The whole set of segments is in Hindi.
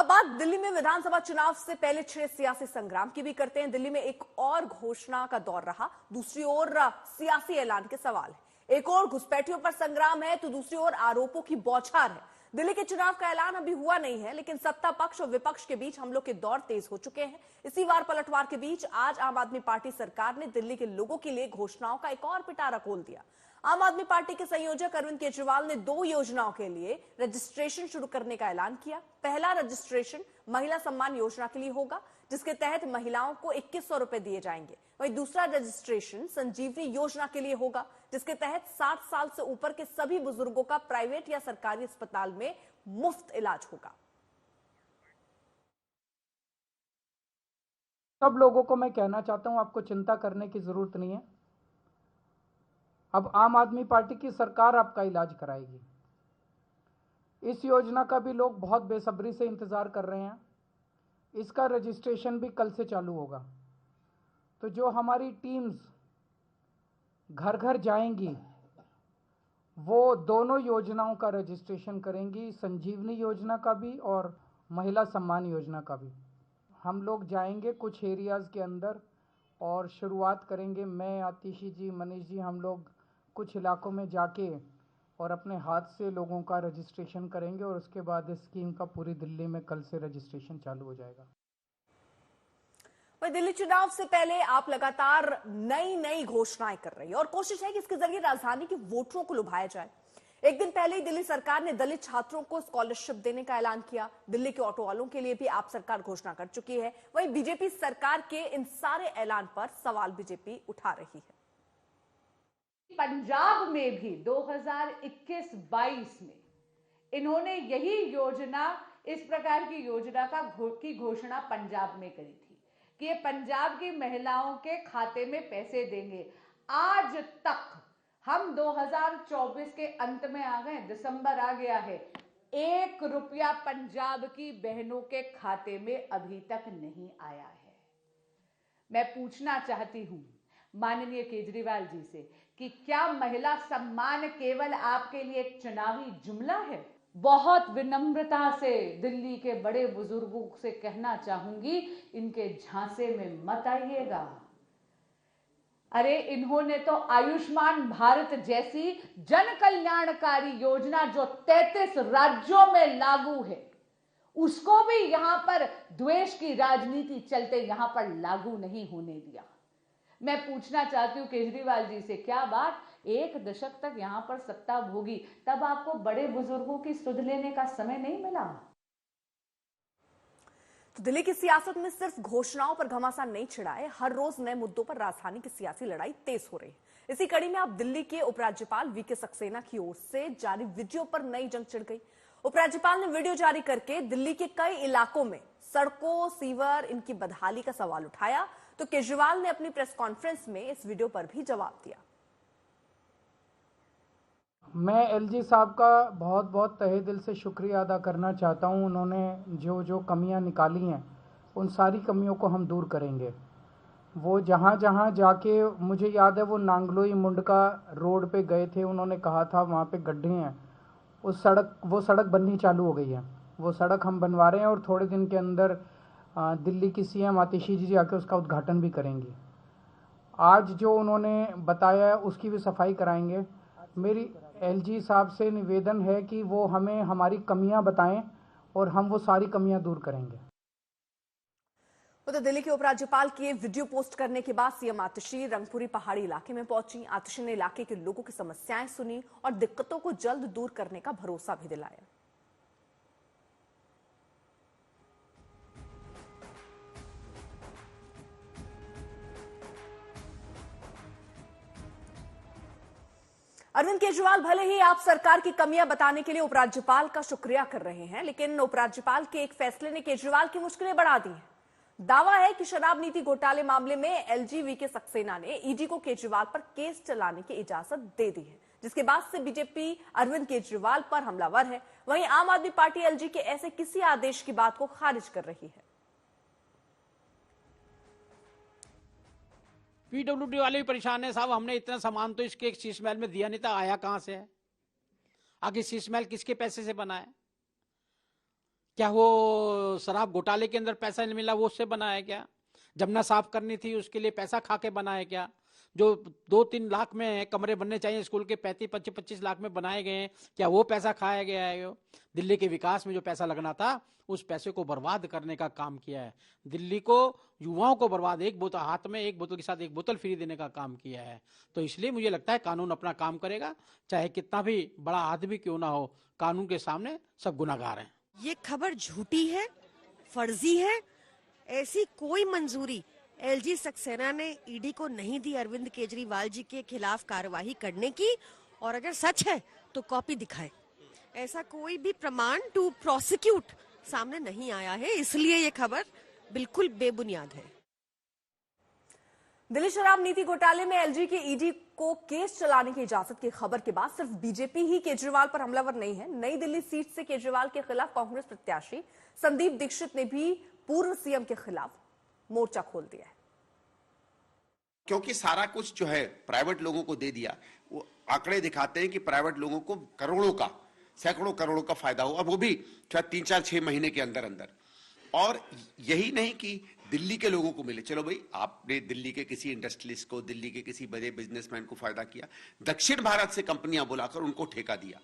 अब बात दिल्ली में विधानसभा चुनाव से पहले छिड़े सियासी संग्राम की भी करते हैं। दिल्ली में एक और घोषणा का दौर रहा, दूसरी ओर सियासी ऐलान के सवाल है। एक और घुसपैठियों पर संग्राम है तो दूसरी ओर आरोपों की बौछार है। दिल्ली के चुनाव का ऐलान अभी हुआ नहीं है, लेकिन सत्ता पक्ष और विपक्ष के बीच हमलों के दौर तेज हो चुके हैं। इसी वार पलटवार के बीच आज आम आदमी पार्टी सरकार ने दिल्ली के लोगों के लिए घोषणाओं का एक और पिटारा खोल दिया। आम आदमी पार्टी के संयोजक अरविंद केजरीवाल ने 2 योजनाओं के लिए रजिस्ट्रेशन शुरू करने का ऐलान किया। पहला रजिस्ट्रेशन महिला सम्मान योजना के लिए होगा, जिसके तहत महिलाओं को 2100 रुपए दिए जाएंगे। वहीं दूसरा रजिस्ट्रेशन संजीवनी योजना के लिए होगा, जिसके तहत 60 साल से ऊपर के सभी बुजुर्गों का प्राइवेट या सरकारी अस्पताल में मुफ्त इलाज होगा। सब लोगों को मैं कहना चाहता हूं, आपको चिंता करने की जरूरत नहीं है। अब आम आदमी पार्टी की सरकार आपका इलाज कराएगी। इस योजना का भी लोग बहुत बेसब्री से इंतजार कर रहे हैं। इसका रजिस्ट्रेशन भी कल से चालू होगा। तो जो हमारी टीम्स घर घर जाएंगी वो दोनों योजनाओं का रजिस्ट्रेशन करेंगी, संजीवनी योजना का भी और महिला सम्मान योजना का भी। हम लोग जाएंगे कुछ एरियाज़ के अंदर और शुरुआत करेंगे। मैं, आतिशी जी, मनीष जी, हम लोग कुछ इलाकों में जाके और अपने हाथ से लोगों का रजिस्ट्रेशन करेंगे और उसके बाद इस स्कीम का पूरी दिल्ली में कल से रजिस्ट्रेशन चालू हो जाएगा। दिल्ली चुनाव से पहले आप लगातार नई घोषणाएं कर रही है और कोशिश है कि इसके जरिए राजधानी के वोटरों को लुभाया जाए। एक दिन पहले ही दिल्ली सरकार ने दलित छात्रों को स्कॉलरशिप देने का ऐलान किया। दिल्ली के ऑटो वालों के लिए भी आप सरकार घोषणा कर चुकी है। वहीं बीजेपी सरकार के इन सारे ऐलान पर सवाल बीजेपी उठा रही है। पंजाब में भी 2021-22 में इन्होंने यही योजना, इस प्रकार की योजना की घोषणा पंजाब में करी थी कि ये पंजाब की महिलाओं के खाते में पैसे देंगे। आज तक हम 2024 के अंत में आ गए, दिसंबर आ गया है, 1 रुपया पंजाब की बहनों के खाते में अभी तक नहीं आया है। मैं पूछना चाहती हूं माननीय केजरीवाल जी से कि क्या महिला सम्मान केवल आपके लिए एक चुनावी जुमला है? बहुत विनम्रता से दिल्ली के बड़े बुजुर्गों से कहना चाहूंगी, इनके झांसे में मत आइएगा। अरे इन्होंने तो आयुष्मान भारत जैसी जन कल्याणकारी योजना जो 33 राज्यों में लागू है, उसको भी यहां पर द्वेष की राजनीति चलते यहां पर लागू नहीं होने दिया। मैं पूछना चाहती हूं केजरीवाल जी से, क्या बात 1 दशक तक यहां पर सत्ता भोगी, तब आपको बड़े बुजुर्गों की सुध लेने का समय नहीं मिला? तो दिल्ली की सियासत में सिर्फ घोषणाओं पर घमासान नहीं छिड़ा है, हर रोज नए मुद्दों पर राजधानी की सियासी लड़ाई तेज हो रही है। इसी कड़ी में अब दिल्ली के उपराज्यपाल वीके सक्सेना की ओर से जारी वीडियो पर नई जंग छिड़ गई। उपराज्यपाल ने वीडियो जारी करके दिल्ली के कई इलाकों में सड़कों, सीवर, इनकी बदहाली का सवाल उठाया। तो केजरीवाल ने अपनी प्रेस कॉन्फ्रेंस में इस वीडियो पर भी जवाब दिया। मैं एलजी साहब का बहुत बहुत तहे दिल से शुक्रिया अदा करना चाहता हूं। उन्होंने जो कमियां निकाली हैं, उन सारी कमियों को हम दूर करेंगे। वो जहां जहां जाके, मुझे याद है वो नांगलोई मुंडका रोड पे गए थे, उन्होंने कहा था वहाँ पे गड्ढे हैं, वो सड़क बननी चालू हो गई है। वो सड़क हम बनवा रहे हैं और थोड़े दिन के अंदर दिल्ली की सीएम आतिशी जी आके उसका उद्घाटन भी करेंगी। आज जो उन्होंने बताया है उसकी भी सफाई कराएंगे। मेरी एलजी साहब से निवेदन है कि वो हमें हमारी कमियां बताएं और हम वो सारी कमियां दूर करेंगे। तो दिल्ली के उपराज्यपाल के वीडियो पोस्ट करने के बाद सीएम आतिशी रंगपुरी पहाड़ी इलाके में पहुंची। आतिशी ने इलाके के लोगों की समस्याएं सुनी और दिक्कतों को जल्द दूर करने का भरोसा भी दिलाया। अरविंद केजरीवाल भले ही आप सरकार की कमियां बताने के लिए उपराज्यपाल का शुक्रिया कर रहे हैं, लेकिन उपराज्यपाल के एक फैसले ने केजरीवाल की मुश्किलें बढ़ा दी हैं। दावा है कि शराब नीति घोटाले मामले में एलजी वीके सक्सेना ने ईडी को केजरीवाल पर केस चलाने की इजाजत दे दी है, जिसके बाद से बीजेपी अरविंद केजरीवाल पर हमलावर है। वहीं आम आदमी पार्टी एलजी के ऐसे किसी आदेश की बात को खारिज कर रही है। पीडब्ल्यूडी वाले भी परेशान है, साहब हमने इतना सामान तो इसके एक शीश महल में दिया नहीं था, आया कहां से है? आखिर शीश महल किसके पैसे से बना है? क्या वो शराब घोटाले के अंदर पैसा नहीं मिला वो उससे बना है क्या? जमुना साफ करनी थी उसके लिए पैसा खा के बना है क्या? जो 2-3 लाख में कमरे बनने चाहिए स्कूल के 35-25 लाख में बनाए गए हैं, क्या वो पैसा खाया गया है? दिल्ली के विकास में जो पैसा लगना था उस पैसे को बर्बाद करने का काम किया है। दिल्ली को, युवाओं को बर्बाद, एक बोतल हाथ में, एक बोतल के साथ एक बोतल फ्री देने का काम किया है। तो इसलिए मुझे लगता है कानून अपना काम करेगा, चाहे कितना भी बड़ा आदमी क्यों ना हो, कानून के सामने सब गुनाहगार हैं। ये खबर झूठी है, फर्जी है। ऐसी कोई मंजूरी एलजी सक्सेना ने ईडी को नहीं दी अरविंद केजरीवाल जी के खिलाफ कार्रवाई करने की, और अगर सच है तो कॉपी दिखाए। ऐसा कोई भी प्रमाण टू प्रोसिक्यूट सामने नहीं आया है, इसलिए ये खबर बिल्कुल बेबुनियाद है। दिल्ली शराब नीति घोटाले में एलजी के ईडी को केस चलाने की इजाजत की खबर के बाद सिर्फ बीजेपी ही केजरीवाल पर हमलावर नहीं है। नई दिल्ली सीट से केजरीवाल के खिलाफ कांग्रेस प्रत्याशी संदीप दीक्षित ने भी पूर्व सीएम के खिलाफ मोर्चा खोल दिया है। क्योंकि सारा कुछ जो है प्राइवेट लोगों को दे दिया, वो आंकड़े दिखाते हैं कि प्राइवेट लोगों को करोड़ों का, सैकड़ों करोड़ों का फायदा हुआ, वो भी शायद 3-4-6 महीने के अंदर अंदर। और यही नहीं कि दिल्ली के लोगों को मिले, चलो भाई आपने दिल्ली के किसी इंडस्ट्रियलिस्ट को, दिल्ली के किसी बड़े बिजनेसमैन को फायदा किया, दक्षिण भारत से कंपनियां बुलाकर उनको ठेका दिया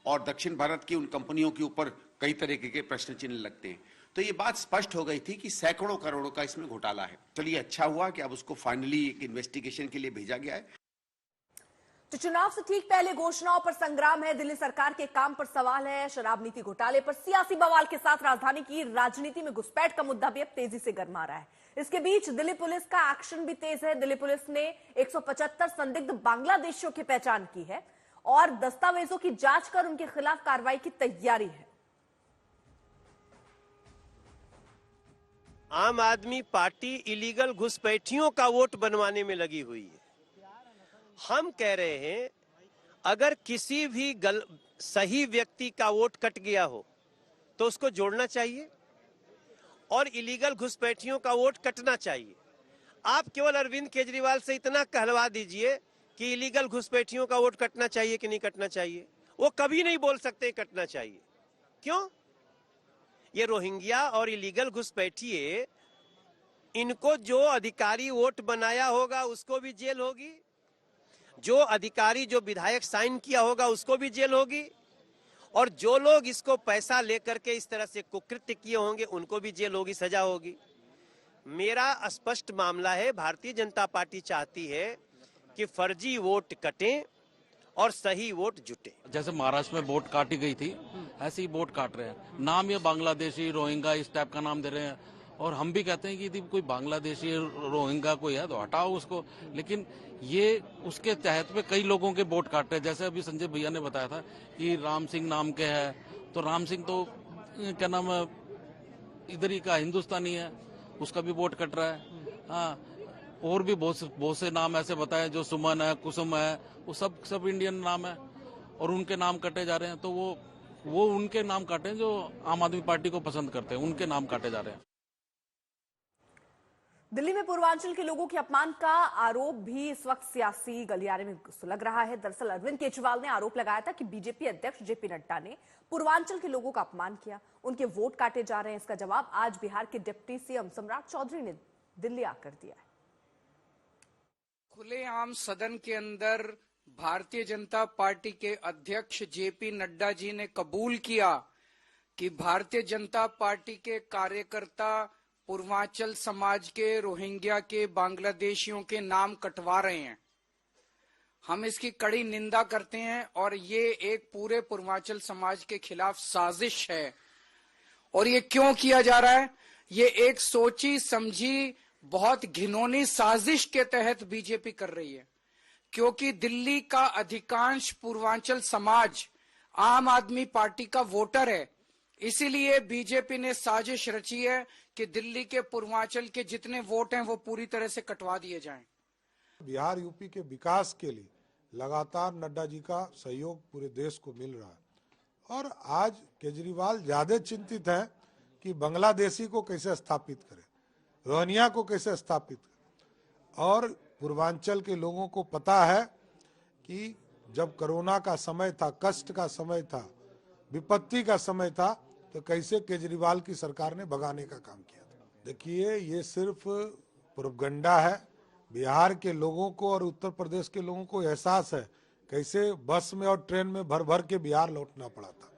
और दक्षिण भारत की उन कंपनियों के ऊपर कई तरीके के प्रश्न चिन्ह लगते हैं। तो ये बात स्पष्ट हो गई थी कि सैकड़ों करोड़ों का इसमें घोटाला है। चलिए अच्छा हुआ कि अब उसको फाइनली एक इन्वेस्टिगेशन के लिए भेजा गया है। तो चुनाव से ठीक पहले घोषणाओं पर संग्राम है, दिल्ली सरकार के काम पर सवाल है, शराब नीति घोटाले पर सियासी बवाल के साथ राजधानी की राजनीति में घुसपैठ का मुद्दा भी अब तेजी से गरमा रहा है। इसके बीच दिल्ली पुलिस का एक्शन भी तेज है। दिल्ली पुलिस ने 175 संदिग्ध बांग्लादेशियों की पहचान की है और दस्तावेजों की जांच कर उनके खिलाफ कार्रवाई की तैयारी है। आम आदमी पार्टी इलीगल घुसपैठियों का वोट बनवाने में लगी हुई है। हम कह रहे हैं अगर किसी भी सही व्यक्ति का वोट कट गया हो तो उसको जोड़ना चाहिए और इलीगल घुसपैठियों का वोट कटना चाहिए। आप केवल अरविंद केजरीवाल से इतना कहलवा दीजिए कि इलीगल घुसपैठियों का वोट कटना चाहिए कि नहीं कटना चाहिए, वो कभी नहीं बोल सकते कटना चाहिए। क्यों? ये रोहिंग्या और इलीगल घुसपैठिए, इनको जो अधिकारी वोट बनाया होगा उसको भी जेल होगी, जो अधिकारी जो विधायक साइन किया होगा उसको भी जेल होगी, और जो लोग इसको पैसा लेकर के इस तरह से कुकृत्य किए होंगे उनको भी जेल होगी, सजा होगी। मेरा स्पष्ट मामला है, भारतीय जनता पार्टी चाहती है कि फर्जी वोट कटें और सही वोट जुटे। जैसे महाराष्ट्र में वोट काटी गई थी, ऐसे ही वोट काट रहे हैं। नाम ये बांग्लादेशी, रोहिंगा इस टाइप का नाम दे रहे हैं, और हम भी कहते हैं कि यदि कोई बांग्लादेशी रोहिंगा कोई है तो हटाओ उसको, लेकिन ये उसके तहत में कई लोगों के वोट काट रहे हैं। जैसे अभी संजय भैया ने बताया था कि राम सिंह नाम के है, तो राम सिंह तो क्या नाम है, इधर ही का हिंदुस्तानी है, उसका भी वोट कट रहा है। हाँ, और भी बहुत से नाम ऐसे बताए, जो सुमन है, कुसुम है, वो सब इंडियन नाम है और उनके नाम कटे जा रहे हैं। तो वो उनके नाम काटे हैं जो आम आदमी पार्टी को पसंद करते हैं, उनके नाम काटे जा रहे हैं। दिल्ली में पूर्वांचल के लोगों के अपमान का आरोप भी इस वक्त सियासी गलियारे में सुलग रहा है। दरअसल अरविंद केजरीवाल ने आरोप लगाया था कि बीजेपी अध्यक्ष जेपी नड्डा ने पूर्वांचल के लोगों का अपमान किया, उनके वोट काटे जा रहे हैं। इसका जवाब आज बिहार के डिप्टी सीएम सम्राट चौधरी ने दिल्ली आकर दिया है। खुलेआम सदन के अंदर भारतीय जनता पार्टी के अध्यक्ष जेपी नड्डा जी ने कबूल किया कि भारतीय जनता पार्टी के कार्यकर्ता पूर्वांचल समाज के, रोहिंग्या के, बांग्लादेशियों के नाम कटवा रहे हैं। हम इसकी कड़ी निंदा करते हैं और ये एक पूरे पूर्वांचल समाज के खिलाफ साजिश है। और ये क्यों किया जा रहा है? ये एक सोची समझी बहुत घिनौनी साजिश के तहत बीजेपी कर रही है, क्योंकि दिल्ली का अधिकांश पूर्वांचल समाज आम आदमी पार्टी का वोटर है। इसीलिए बीजेपी ने साजिश रची है कि दिल्ली के पूर्वांचल के जितने वोट हैं वो पूरी तरह से कटवा दिए जाएं। बिहार यूपी के विकास के लिए लगातार नड्डा जी का सहयोग पूरे देश को मिल रहा है और आज केजरीवाल ज्यादा चिंतित है कि बांग्लादेशी को कैसे स्थापित करें, रोहिंग्या को कैसे स्थापित करें। और पूर्वांचल के लोगों को पता है कि जब कोरोना का समय था, कष्ट का समय था, विपत्ति का समय था, तो कैसे केजरीवाल की सरकार ने भगाने का काम किया था। देखिए, ये सिर्फ प्रोपगंडा है। बिहार के लोगों को और उत्तर प्रदेश के लोगों को एहसास है कैसे बस में और ट्रेन में भर भर के बिहार लौटना पड़ा था।